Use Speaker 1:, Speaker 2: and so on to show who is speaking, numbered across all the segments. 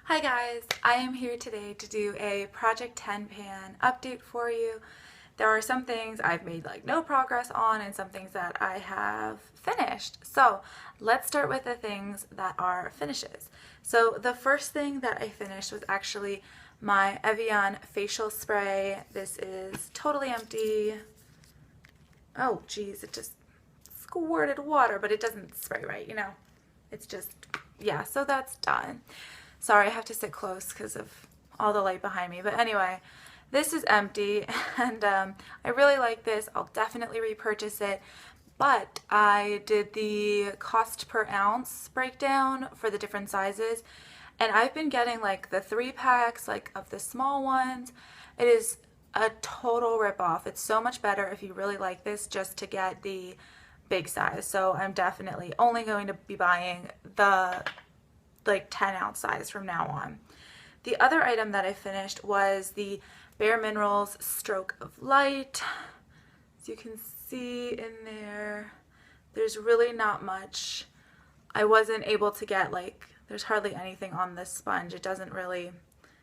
Speaker 1: Hi guys, I am here today to do a Project 10 pan update for you. There are some things I've made like no progress on and some things that I have finished. So let's start with the things that are finishes. So the first thing that I finished was actually my Evian facial spray. This is totally empty. Oh geez, it just squirted water, but it doesn't spray right, you know. It's just, yeah, so that's done. Sorry, I have to sit close because of all the light behind me. But anyway, this is empty and I really like this. I'll definitely repurchase it. But I did the cost per ounce breakdown for the different sizes. And I've been getting like the 3-packs, like of the small ones. It is a total ripoff. It's so much better if you really like this just to get the big size. So I'm definitely only going to be buying the like 10-ounce size from now on. The other item that I finished was the Bare Minerals Stroke of Light. As you can see in there, there's really not much. I wasn't able to get there's hardly anything on this sponge. It doesn't really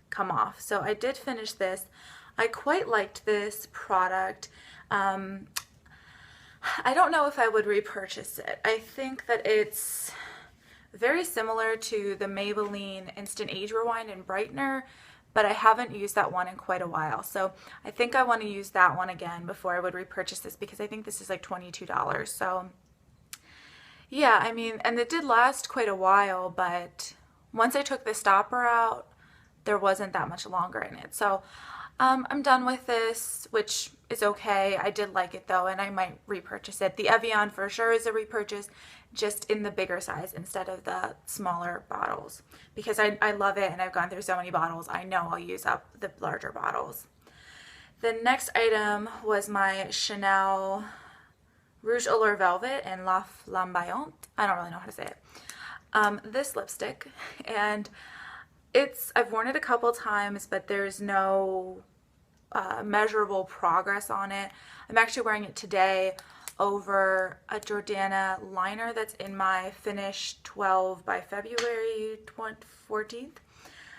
Speaker 1: come off. So I did finish this. I quite liked this product. I don't know if I would repurchase it. I think that it's very similar to the Maybelline Instant Age Rewind and Brightener, but I haven't used that one in quite a while. So I think I want to use that one again before I would repurchase this because I think this is like $22. So yeah, I mean, and it did last quite a while, but once I took the stopper out, there wasn't that much longer in it. So I'm done with this, which is okay. I did like it though, and I might repurchase it. The Evian for sure is a repurchase, just in the bigger size instead of the smaller bottles, because I love it and I've gone through so many bottles. I know I'll use up the larger bottles. The next item was my Chanel Rouge Allure Velvet in La Flamboyante. I don't really know how to say it. This lipstick, and I've worn it a couple times, but there's no measurable progress on it. I'm actually wearing it today over a Jordana liner that's in my Finish 12 by February 14th.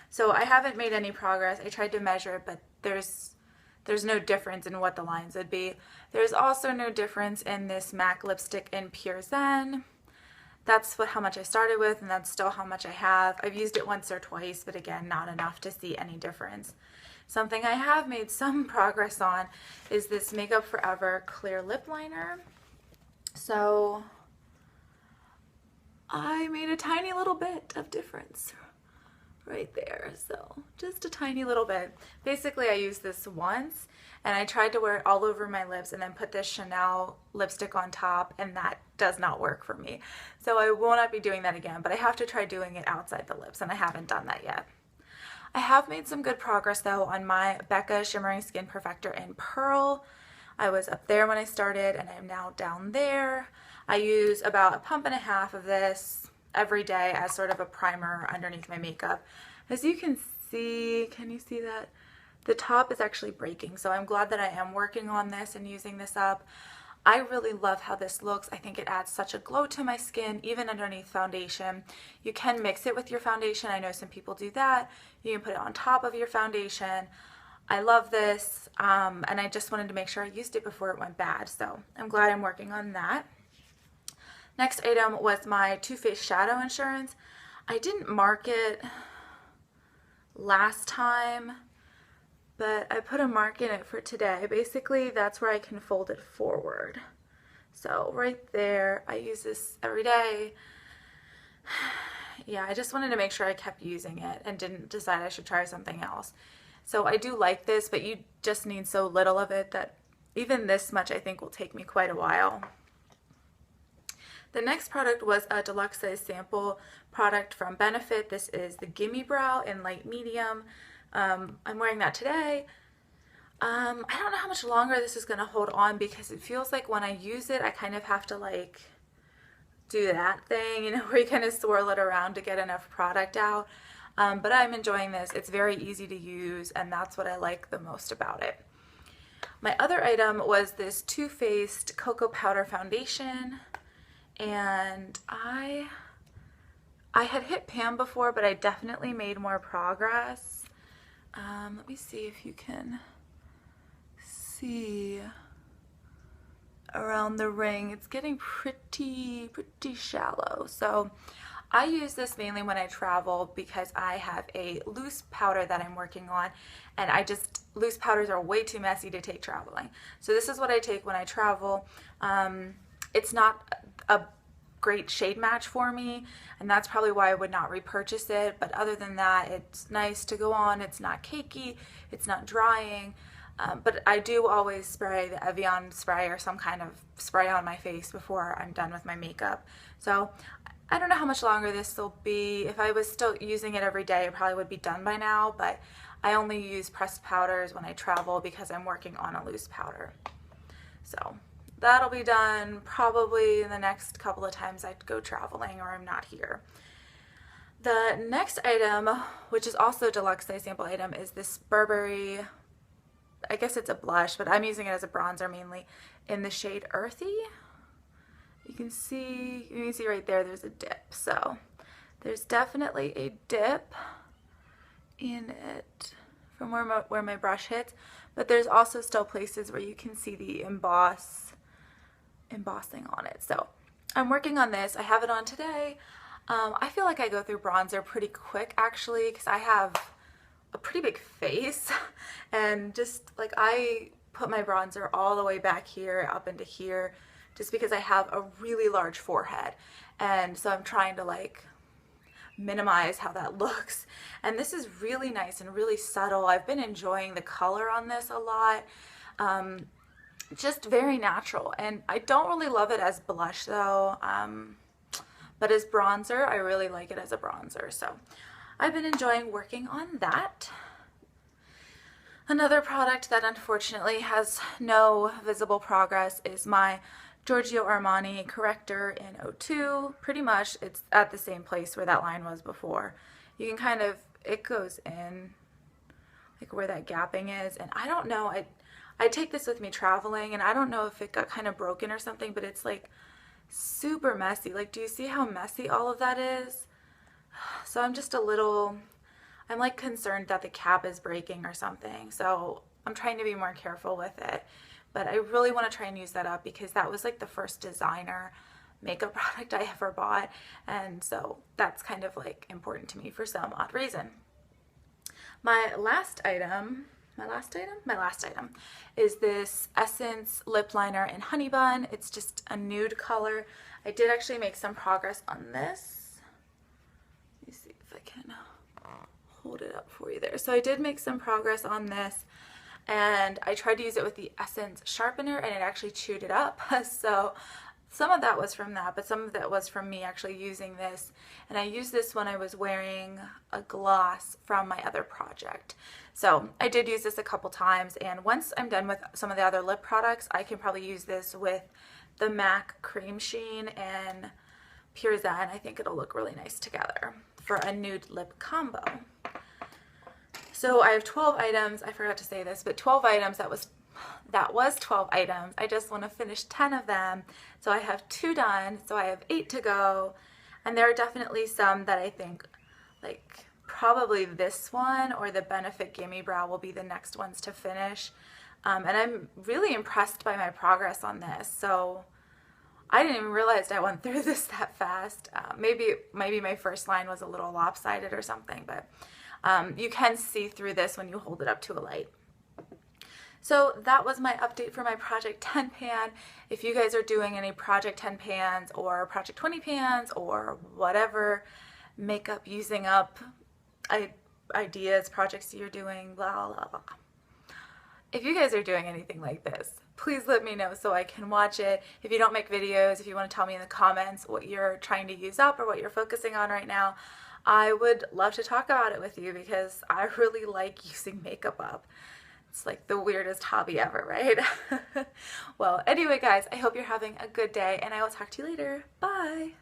Speaker 1: So I haven't made any progress. I tried to measure it, but there's no difference in what the lines would be. There's also no difference in this MAC lipstick in Pure Zen. That's how much I started with, and that's still how much I have. I've used it once or twice, but again, not enough to see any difference. Something I have made some progress on is this Makeup Forever clear lip liner. So I made a tiny little bit of difference right there. So just a tiny little bit. Basically, I used this once and I tried to wear it all over my lips and then put this Chanel lipstick on top, and that does not work for me. So I will not be doing that again, but I have to try doing it outside the lips, and I haven't done that yet. I have made some good progress though on my Becca Shimmering Skin Perfector in Pearl. I was up there when I started and I'm now down there. I use about 1.5 pumps of this every day as sort of a primer underneath my makeup. As you can see, can you see that? The top is actually breaking, so I'm glad that I am working on this and using this up. I really love how this looks. I think it adds such a glow to my skin, even underneath foundation. You can mix it with your foundation. I know some people do that. You can put it on top of your foundation. I love this, and I just wanted to make sure I used it before it went bad, so I'm glad I'm working on that. Next item was my Too Faced Shadow Insurance. I didn't mark it last time, but I put a mark in it for today. Basically, that's where I can fold it forward. So right there, I use this every day. Yeah, I just wanted to make sure I kept using it and didn't decide I should try something else. So I do like this, but you just need so little of it that even this much I think will take me quite a while. The next product was a deluxe size sample product from Benefit. This is the Gimme Brow in light medium. I'm wearing that today. I don't know how much longer this is going to hold on because it feels like when I use it, I kind of have to like do that thing, you know, where you kind of swirl it around to get enough product out. But I'm enjoying this. It's very easy to use, and that's what I like the most about it. My other item was this Too Faced Cocoa Powder Foundation, and I I had hit pan before, but I definitely made more progress. Let me see if you can see around the ring. It's getting pretty shallow. So I use this mainly when I travel because I have a loose powder that I'm working on, and loose powders are way too messy to take traveling. So this is what I take when I travel. It's not a great shade match for me, and that's probably why I would not repurchase it, but other than that, it's nice to go on. It's not cakey, it's not drying, but I do always spray the Evian spray or some kind of spray on my face before I'm done with my makeup. So I don't know how much longer this will be. If I was still using it every day, it probably would be done by now, but I only use pressed powders when I travel because I'm working on a loose powder. So that'll be done probably in the next couple of times I go traveling or I'm not here. The next item, which is also a deluxe size sample item, is this Burberry, I guess it's a blush, but I'm using it as a bronzer mainly, in the shade Earthy. You can see right there, there's a dip. So there's definitely a dip in it from where my brush hits, but there's also still places where you can see the embossing on it. So I'm working on this. I have it on today. I feel like I go through bronzer pretty quick actually, because I have a pretty big face, and just like I put my bronzer all the way back here up into here just because I have a really large forehead, and so I'm trying to like minimize how that looks. And this is really nice and really subtle. I've been enjoying the color on this a lot. Just very natural, and I don't really love it as blush though, but as bronzer I really like it as a bronzer, so I've been enjoying working on that. Another product that unfortunately has no visible progress is my Giorgio Armani Corrector in 02. Pretty much it's at the same place where that line was before. You can kind of, it goes in like where that gapping is, and I don't know, I take this with me traveling, and I don't know if it got kind of broken or something, but it's like super messy. Like, do you see how messy all of that is? So I'm just I'm like concerned that the cap is breaking or something. So I'm trying to be more careful with it. But I really want to try and use that up because that was like the first designer makeup product I ever bought. And so that's kind of like important to me for some odd reason. My last item is this Essence lip liner in Honey Bun. It's just a nude color. I did actually make some progress on this. Let me see if I can hold it up for you there. So I did make some progress on this, and I tried to use it with the Essence sharpener, and it actually chewed it up. So some of that was from that, but some of that was from me actually using this. And I used this when I was wearing a gloss from my other project. So I did use this a couple times, and once I'm done with some of the other lip products, I can probably use this with the MAC Cream Sheen and Pure Zen. I think it'll look really nice together for a nude lip combo. So I have 12 items. I forgot to say this, but 12 items. That was 12 items. I just want to finish 10 of them. So I have 2 done. So I have 8 to go. And there are definitely some that I think, like probably this one or the Benefit Gimme Brow will be the next ones to finish. And I'm really impressed by my progress on this. So I didn't even realize I went through this that fast. Maybe my first line was a little lopsided or something, but you can see through this when you hold it up to a light. So that was my update for my Project 10 pan. If you guys are doing any Project 10 pans or Project 20 pans or whatever makeup using up ideas, projects you're doing, blah, blah, blah. If you guys are doing anything like this, please let me know so I can watch it. If you don't make videos, if you want to tell me in the comments what you're trying to use up or what you're focusing on right now, I would love to talk about it with you because I really like using makeup up. It's like the weirdest hobby ever, right? Well, anyway, guys, I hope you're having a good day, and I will talk to you later. Bye!